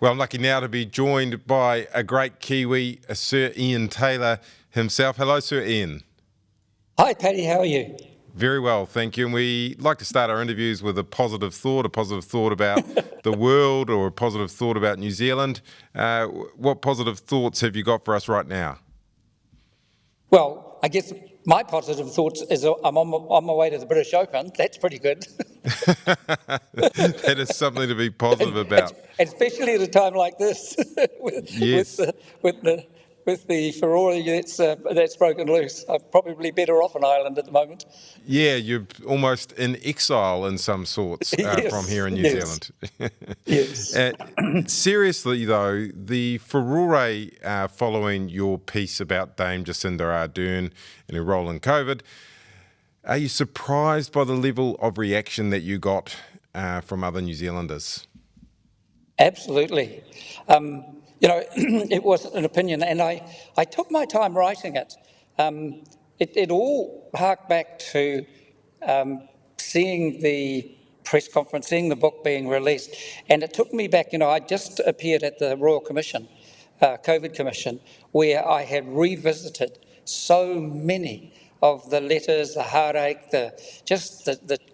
Well, I'm lucky now to be joined by a great Kiwi, Sir Ian Taylor himself. Hello, Sir Ian. Hi, Paddy. How are you? Very well, thank you. And we like to start our interviews with a positive thought about the world or a positive thought about New Zealand. What positive thoughts have you got for us right now? Well, I guess my positive thoughts is I'm on my way to the British Open. That's pretty good. That is something to be positive about. Especially at a time like this, Yes. with the furore that's broken loose. I'm probably better off an island at the moment. Yeah, you're almost in exile in some sorts from here in New Zealand. Yes. Seriously, though, the furore following your piece about Dame Jacinda Ardern and her role in COVID, are you surprised by the level of reaction that you got from other New Zealanders? Absolutely. It was an opinion, and I took my time writing it. It all harked back to seeing the press conference, seeing the book being released, and it took me back. I just appeared at the Royal Commission, COVID Commission, where I had revisited so many of the letters, the heartache, the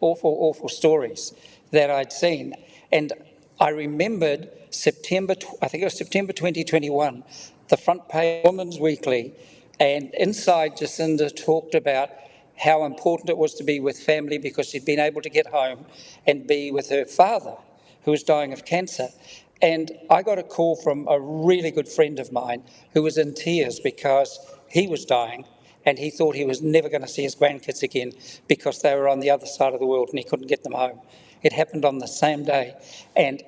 awful, awful stories that I'd seen. And I remembered September 2021, the front page of Women's Weekly, and inside Jacinda talked about how important it was to be with family because she'd been able to get home and be with her father, who was dying of cancer. And I got a call from a really good friend of mine who was in tears because he was dying and he thought he was never going to see his grandkids again because they were on the other side of the world and he couldn't get them home. It happened on the same day. And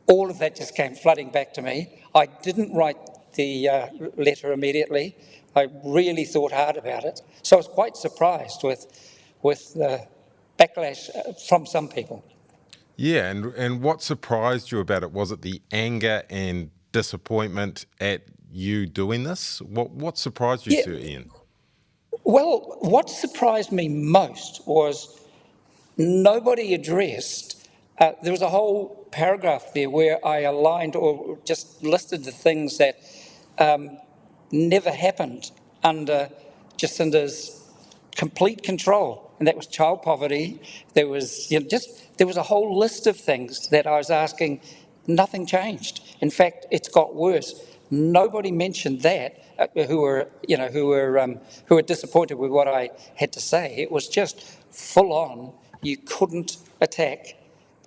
all of that just came flooding back to me. I didn't write the letter immediately. I really thought hard about it. So I was quite surprised with the backlash from some people. Yeah, and what surprised you about it? Was it the anger and disappointment at you doing this? What surprised you, Sir Ian? Well, what surprised me most was nobody addressed. There was a whole paragraph there where I aligned or just listed the things that never happened under Jacinda's complete control, and that was child poverty. There was there was a whole list of things that I was asking. Nothing changed. In fact, it's got worse. Nobody mentioned that. Who were disappointed with what I had to say. It was just full on. You couldn't attack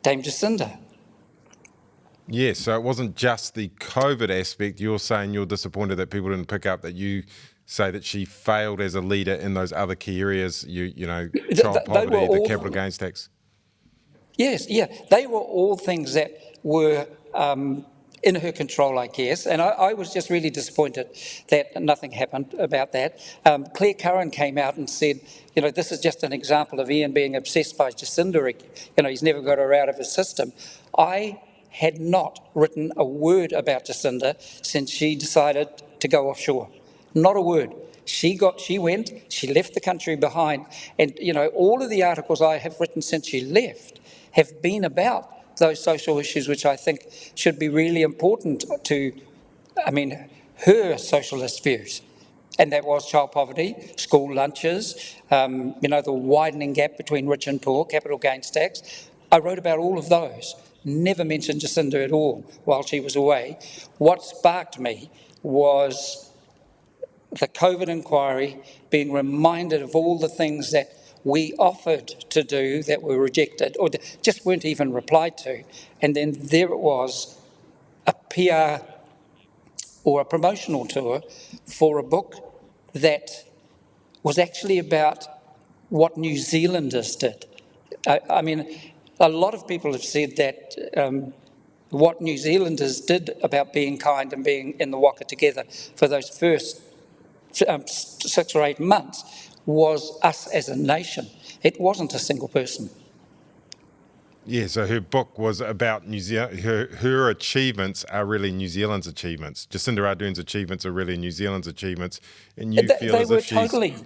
Dame Jacinda. Yeah, so it wasn't just the COVID aspect. You're saying you're disappointed that people didn't pick up that you say that she failed as a leader in those other key areas, child poverty, the capital gains tax. Yes, yeah. They were all things that were in her control, I guess. And I was just really disappointed that nothing happened about that. Claire Curran came out and said, this is just an example of Ian being obsessed by Jacinda. He's never got her out of his system. I had not written a word about Jacinda since she decided to go offshore. Not a word. She went, she left the country behind. And, all of the articles I have written since she left have been about those social issues which I think should be really important to, her socialist views. And that was child poverty, school lunches, the widening gap between rich and poor, capital gains tax. I wrote about all of those. Never mentioned Jacinda at all while she was away. What sparked me was the COVID inquiry, being reminded of all the things that we offered to do that were rejected or just weren't even replied to. And then there it was, a PR or a promotional tour for a book that was actually about what New Zealanders did. A lot of people have said that what New Zealanders did about being kind and being in the waka together for those first 6 or 8 months was us as a nation. It wasn't a single person. Yeah, so her book was about New Zealand. Her achievements are really New Zealand's achievements. Jacinda Ardern's achievements are really New Zealand's achievements. And you feel as if she's...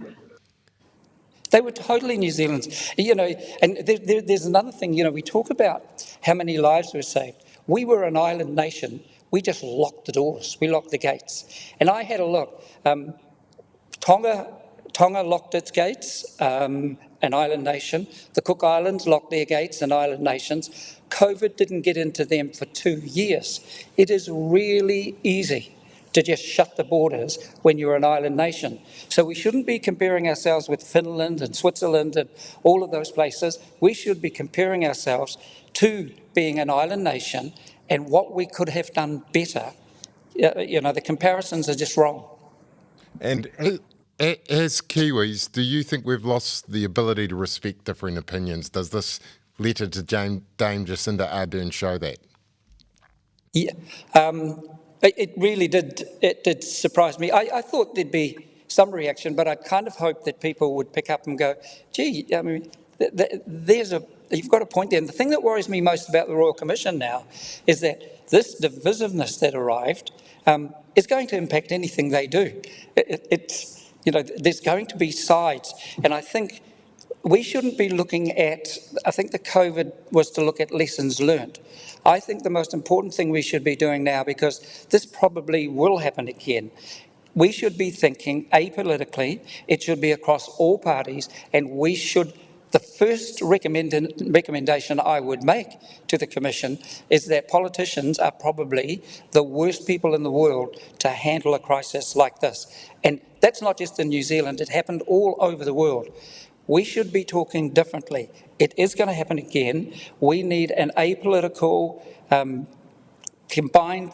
They were totally New Zealand's. And there's another thing, we talk about how many lives were saved. We were an island nation. We just locked the doors. We locked the gates. And I had a look. Tonga locked its gates, an island nation. The Cook Islands locked their gates, an island nations. COVID didn't get into them for 2 years. It is really easy to just shut the borders when you're an island nation. So we shouldn't be comparing ourselves with Finland and Switzerland and all of those places. We should be comparing ourselves to being an island nation and what we could have done better. The comparisons are just wrong. And as Kiwis, do you think we've lost the ability to respect differing opinions? Does this letter to Dame Jacinda Ardern show that? Yeah, it really did. It did surprise me. I thought there'd be some reaction, but I kind of hoped that people would pick up and go, "Gee, I mean, you've got a point there." And the thing that worries me most about the Royal Commission now is that this divisiveness that arrived is going to impact anything they do. There's going to be sides, and I think we shouldn't be looking at, I think the COVID was to look at lessons learned. I think the most important thing we should be doing now, because this probably will happen again, we should be thinking apolitically. It should be across all parties, and we should, the first recommendation I would make to the Commission is that politicians are probably the worst people in the world to handle a crisis like this. And that's not just in New Zealand, it happened all over the world. We should be talking differently. It is going to happen again. We need an apolitical, combined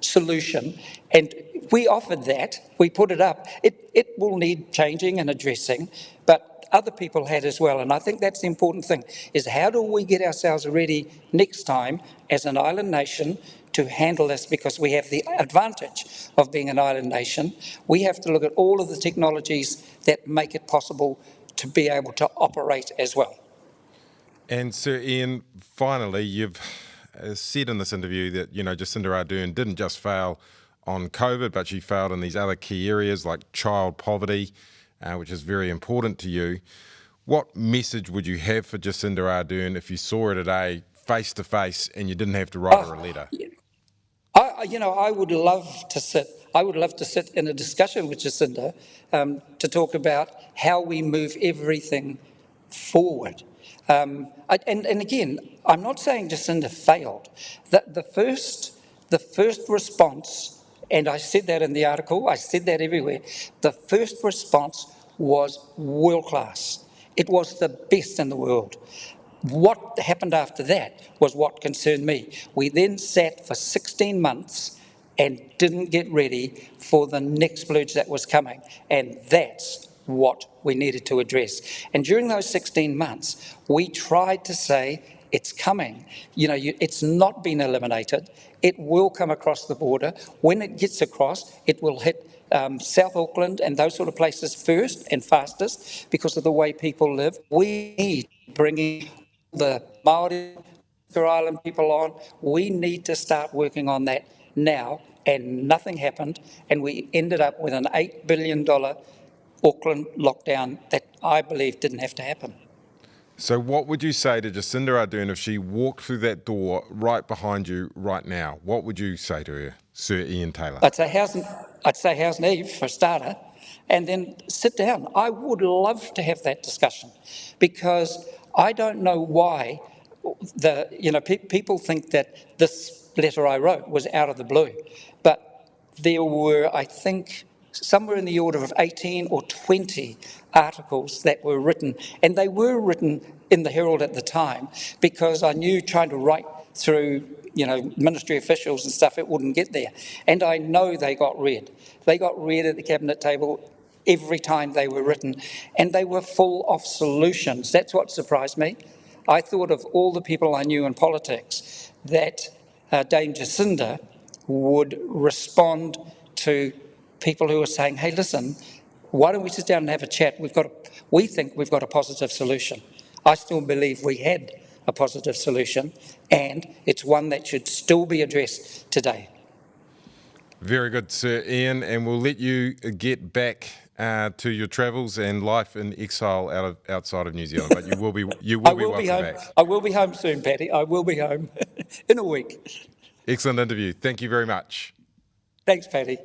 solution, and we offered that. We put it up. It will need changing and addressing, but other people had as well. And I think that's the important thing, is how do we get ourselves ready next time as an island nation to handle this, because we have the advantage of being an island nation. We have to look at all of the technologies that make it possible to be able to operate as well. And Sir Ian, finally, you've said in this interview that, Jacinda Ardern didn't just fail on COVID, but she failed in these other key areas like child poverty, which is very important to you. What message would you have for Jacinda Ardern if you saw her today face to face and you didn't have to write her a letter? I would love to sit in a discussion with Jacinda to talk about how we move everything forward. And again, I'm not saying Jacinda failed. The first response, and I said that in the article, I said that everywhere, the first response was world class. It was the best in the world. What happened after that was what concerned me. We then sat for 16 months and didn't get ready for the next splurge that was coming. And that's what we needed to address. And during those 16 months, we tried to say, it's coming. It's not been eliminated. It will come across the border. When it gets across, it will hit South Auckland and those sort of places first and fastest because of the way people live. We need bringing the Māori Island people on. We need to start working on that now, and nothing happened, and we ended up with an $8 billion Auckland lockdown that I believe didn't have to happen. So what would you say to Jacinda Ardern if she walked through that door right behind you right now? What would you say to her, Sir Ian Taylor? I'd say how's Neve for a starter, and then sit down. I would love to have that discussion, because I don't know why people think that this letter I wrote was out of the blue, but there were, I think, somewhere in the order of 18 or 20 articles that were written, and they were written in the Herald at the time, because I knew trying to write through ministry officials and stuff, it wouldn't get there. And I know they got read. They got read at the cabinet table every time they were written, and they were full of solutions. That's what surprised me. I thought of all the people I knew in politics that Dame Jacinda would respond to people who were saying, hey, listen, why don't we sit down and have a chat? We think we've got a positive solution. I still believe we had a positive solution, and it's one that should still be addressed today. Very good, Sir Ian, and we'll let you get back to your travels and life in exile outside of New Zealand. But you will be I will be welcome home. back. I will be home soon, Paddy. I will be home in a week. Excellent interview. Thank you very much. Thanks, Paddy.